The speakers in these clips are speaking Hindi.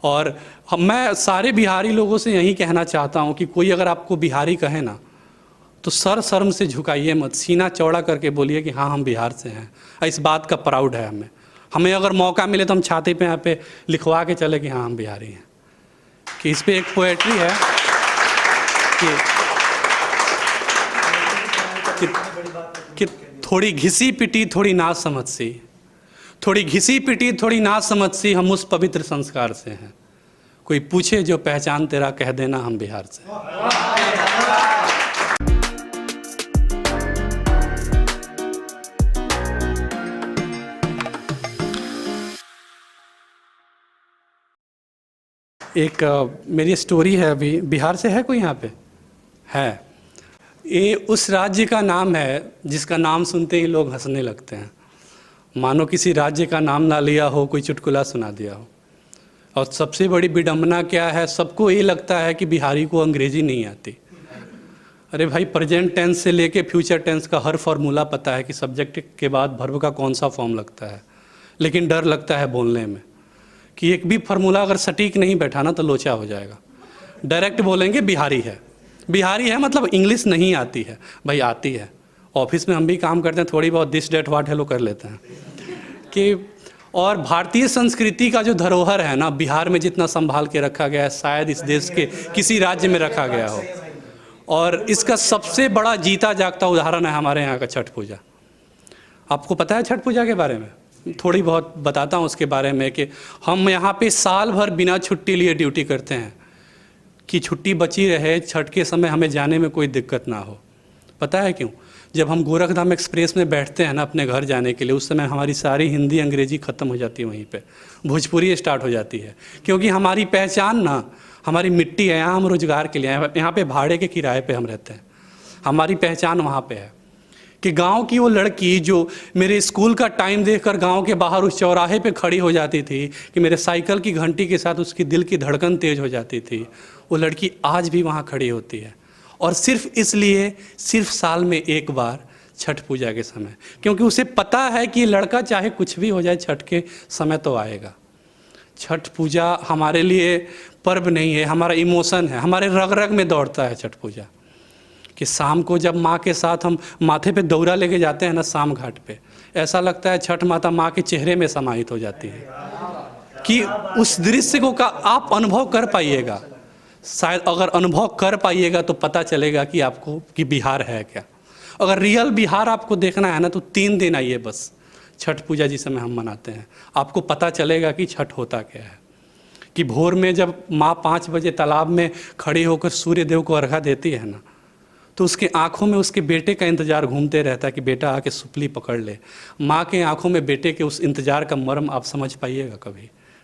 और मैं सारे बिहारी लोगों से यही कहना चाहता हूँ कि कोई अगर आपको बिहारी कहे ना तो सर शर्म से झुकाइए मत, सीना चौड़ा करके बोलिए कि हाँ हम बिहार से हैं। इस बात का प्राउड है हमें अगर मौका मिले तो हम छाती पे यहाँ पे लिखवा के चले कि हाँ हम बिहारी हैं। कि इस पे एक पोएट्री है कि थोड़ी घिसी पिटी थोड़ी नाज समझ सी, थोड़ी घिसी पिटी थोड़ी नाज समझ सी, हम उस पवित्र संस्कार से हैं। कोई पूछे जो पहचान तेरा, कह देना हम बिहार से हैं। एक मेरी स्टोरी है। अभी बिहार से है कोई यहाँ पे? है। ये उस राज्य का नाम है जिसका नाम सुनते ही लोग हंसने लगते हैं, मानो किसी राज्य का नाम ना लिया हो, कोई चुटकुला सुना दिया हो। और सबसे बड़ी विडंबना क्या है, सबको ये लगता है कि बिहारी को अंग्रेजी नहीं आती। अरे भाई, प्रेजेंट टेंस से लेके फ्यूचर टेंस का हर फार्मूला पता है कि सब्जेक्ट के बाद वर्ब का कौन सा फॉर्म लगता है, लेकिन डर लगता है बोलने में कि एक भी फार्मूला अगर सटीक नहीं बैठा ना तो लोचा हो जाएगा। डायरेक्ट बोलेंगे बिहारी है, बिहारी है मतलब इंग्लिश नहीं आती है। भाई आती है, ऑफिस में हम भी काम करते हैं, थोड़ी बहुत दिस डेट वाट हेलो कर लेते हैं कि। और भारतीय संस्कृति का जो धरोहर है ना, बिहार में जितना संभाल के रखा गया है शायद इस देश के किसी राज्य में रखा गया हो। और इसका सबसे बड़ा जीता जागता उदाहरण है हमारे यहाँ का छठ पूजा। आपको पता है छठ पूजा के बारे में? थोड़ी बहुत बताता हूँ उसके बारे में कि हम यहाँ पे साल भर बिना छुट्टी लिए ड्यूटी करते हैं कि छुट्टी बची रहे, छठ के समय हमें जाने में कोई दिक्कत ना हो। पता है क्यों? जब हम गोरखधाम एक्सप्रेस में बैठते हैं ना अपने घर जाने के लिए, उस समय हमारी सारी हिंदी अंग्रेजी ख़त्म हो जाती है, वहीं पे भोजपुरी स्टार्ट हो जाती है। क्योंकि हमारी पहचान ना हमारी मिट्टी है, यहाँ हम रोजगार के लिए हैं, यहाँ पे भाड़े के किराए पे हम रहते हैं। हमारी पहचान वहाँ पे है कि गांव की वो लड़की जो मेरे स्कूल का टाइम देखकर गांव के बाहर उस चौराहे पे खड़ी हो जाती थी, कि मेरे साइकिल की घंटी के साथ उसकी दिल की धड़कन तेज हो जाती थी, वो लड़की आज भी वहाँ खड़ी होती है। और सिर्फ इसलिए, सिर्फ साल में एक बार छठ पूजा के समय, क्योंकि उसे पता है कि ये लड़का चाहे कुछ भी हो जाए छठ के समय तो आएगा। छठ पूजा हमारे लिए पर्व नहीं है, हमारा इमोशन है, हमारे रग रग में दौड़ता है छठ पूजा। कि शाम को जब माँ के साथ हम माथे पे दौरा लेके जाते हैं ना शाम घाट पे, ऐसा लगता है छठ माता माँ के चेहरे में समाहित हो जाती है। कि उस दृश्य को का आप अनुभव कर पाइएगा, शायद अगर अनुभव कर पाइएगा तो पता चलेगा कि आपको कि बिहार है क्या। अगर रियल बिहार आपको देखना है ना तो 3 दिन आइए बस, छठ पूजा जिस समय हम मनाते हैं, आपको पता चलेगा कि छठ होता क्या है। कि भोर में जब माँ 5 बजे तालाब में खड़ी होकर सूर्य देव को अर्घा देती है ना, तो उसके आंखों में उसके बेटे का इंतज़ार घूमते रहता है कि बेटा आके सुपली पकड़ ले। माँ के आंखों में बेटे के उस इंतज़ार का मर्म आप समझ पाइएगा?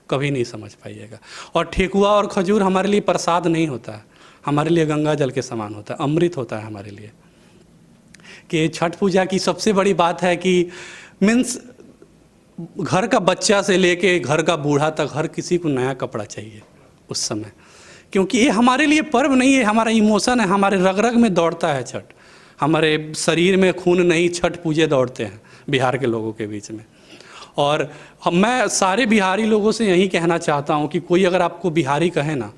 कभी नहीं समझ पाइएगा। और ठेकुआ और खजूर हमारे लिए प्रसाद नहीं होता है, हमारे लिए गंगा जल के समान होता है, अमृत होता है हमारे लिए। कि छठ पूजा की सबसे बड़ी बात है कि मीन्स घर का बच्चा से लेके घर का बूढ़ा तक हर किसी को नया कपड़ा चाहिए उस समय, क्योंकि ये हमारे लिए पर्व नहीं है, हमारा इमोशन है, हमारे रग रग में दौड़ता है छठ। हमारे शरीर में खून नहीं, छठ पूजे दौड़ते हैं बिहार के लोगों के बीच में। और मैं सारे बिहारी लोगों से यही कहना चाहता हूँ कि कोई अगर आपको बिहारी कहे ना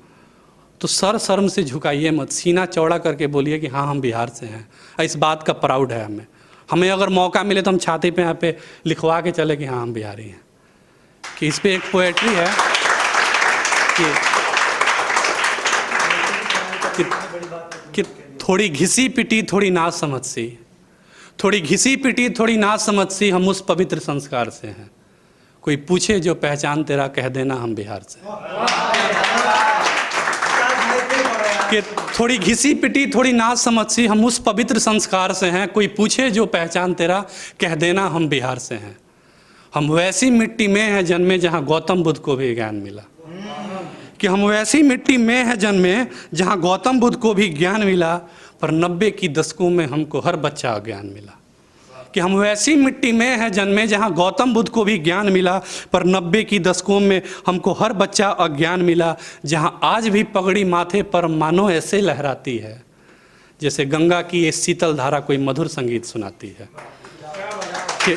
तो सर शर्म से झुकाइए मत, सीना चौड़ा करके बोलिए कि हाँ हम बिहार से हैं। इस बात का प्राउड है हमें अगर मौका मिले तो हम छाती पे यहाँ पे लिखवा के चले कि हाँ हम बिहारी हैं। कि इस पे एक पोएट्री है कि थोड़ी घिसी पिटी थोड़ी नाज समझ सी, थोड़ी घिसी पिटी थोड़ी नाज समझ सी, हम उस पवित्र संस्कार से हैं। कोई पूछे जो पहचान तेरा, कह देना हम बिहार से हैं। कि थोड़ी घिसी पिटी थोड़ी नाज समझ सी, हम उस पवित्र संस्कार से हैं। कोई पूछे जो पहचान तेरा, कह देना हम बिहार से हैं। हम वैसी मिट्टी में हैं जन्मे जहाँ गौतम बुद्ध को भी ज्ञान मिला। कि हम वैसी मिट्टी में हैं जन्मे जहाँ गौतम बुद्ध को भी ज्ञान मिला, पर 90 की दशकों में हमको हर बच्चा अज्ञान मिला। कि हम वैसी मिट्टी में हैं जन्मे जहाँ गौतम बुद्ध को भी ज्ञान मिला, पर 90 की दशकों में हमको हर बच्चा अज्ञान मिला। जहाँ आज भी पगड़ी माथे पर मानो ऐसे लहराती है, जैसे गंगा की ये शीतल धारा कोई मधुर संगीत सुनाती है। कि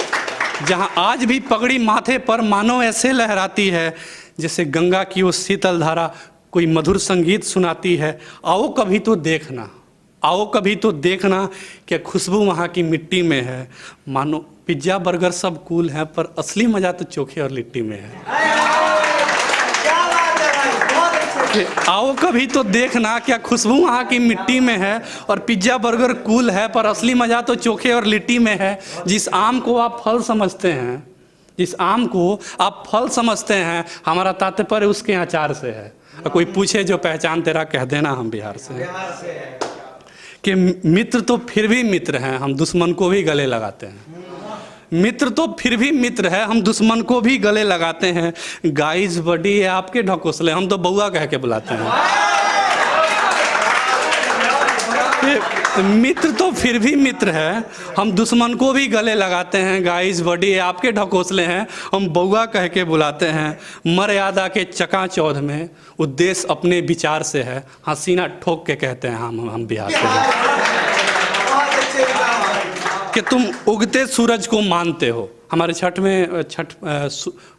जहाँ आज भी पगड़ी माथे पर मानो ऐसे लहराती है, जैसे गंगा की वो शीतल धारा कोई मधुर संगीत सुनाती है। आओ कभी तो देखना, आओ कभी तो देखना क्या खुशबू वहाँ की मिट्टी में है। मानो पिज्ज़ा बर्गर सब कूल हैं, पर असली मज़ा तो चोखे और लिट्टी में है। कि आओ कभी तो देखना क्या खुशबू वहाँ की मिट्टी में है, और पिज्ज़ा बर्गर कूल है, पर असली मज़ा तो चोखे और लिट्टी में है। जिस आम को आप फल समझते हैं, जिस आम को आप फल समझते हैं, हमारा तात्पर्य उसके अचार से है। कोई पूछे जो पहचान तेरा, कह देना हम बिहार से हैं। कि मित्र तो फिर भी मित्र हैं, हम दुश्मन को भी गले लगाते हैं। मित्र तो फिर भी मित्र है, हम दुश्मन को भी गले लगाते हैं। गाइस बड़ी है आपके ढकोसले, हम तो बउआ कह के बुलाते हैं। मित्र तो फिर भी मित्र है, हम दुश्मन को भी गले लगाते हैं। गाइस बड़ी है आपके ढकोसले हैं, हम बउआ कह के बुलाते हैं। मर्यादा के चकाचौंध में उद्देश्य अपने विचार से है, हसीना ठोक के कहते हैं हम बिहार से हैं। कि तुम उगते सूरज को मानते हो, हमारे छठ में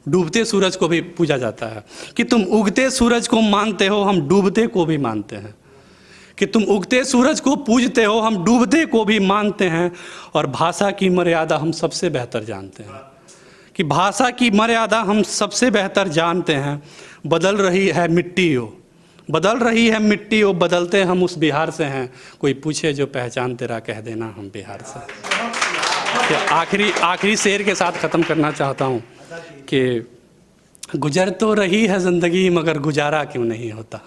डूबते सूरज को भी पूजा जाता है। कि तुम उगते सूरज को मानते हो, हम डूबते को भी मानते हैं। कि तुम उगते सूरज को पूजते हो, हम डूबते को भी मानते हैं। और भाषा की मर्यादा हम सबसे बेहतर जानते हैं। कि भाषा की मर्यादा हम सबसे बेहतर जानते हैं। बदल रही है मिट्टी हो, बदल रही है मिट्टी हो, बदलते हम उस बिहार से हैं। कोई पूछे जो पहचान तेरा, कह देना हम बिहार से। आखिरी शेर के साथ ख़त्म करना चाहता हूँ कि गुजर तो रही है ज़िंदगी मगर गुजारा क्यों नहीं होता।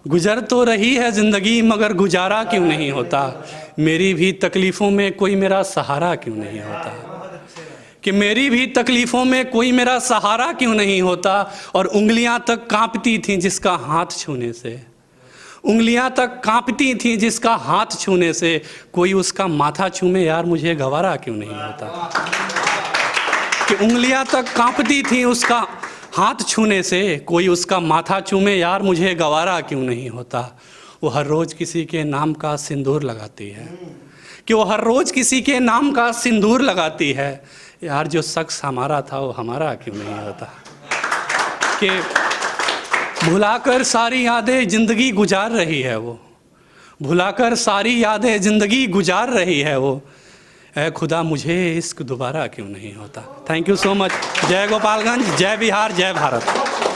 गुजर तो रही है ज़िंदगी मगर गुजारा क्यों नहीं होता। मेरी भी तकलीफ़ों में कोई मेरा सहारा क्यों नहीं होता। कि मेरी भी तकलीफ़ों में कोई मेरा सहारा क्यों नहीं होता। और उंगलियां तक कांपती थीं जिसका हाथ छूने से, उंगलियां तक कांपती थीं जिसका हाथ छूने से। कोई उसका माथा छूमे यार मुझे गवारा क्यों नहीं होता। कि उंगलियां तक कांपती थीं उसका हाथ छूने से, कोई उसका माथा चूमे यार मुझे गवारा क्यों नहीं होता। वो हर रोज़ किसी के नाम का सिंदूर लगाती है। कि वो हर रोज़ किसी के नाम का सिंदूर लगाती है। यार जो शख्स हमारा था वो हमारा क्यों नहीं होता। कि भुलाकर सारी यादें ज़िंदगी गुजार रही है वो, भुलाकर सारी यादें ज़िंदगी गुजार रही है वो। ऐ खुदा मुझे इश्क दोबारा क्यों नहीं होता। Thank you so much. जय गोपालगंज, जय बिहार, जय भारत।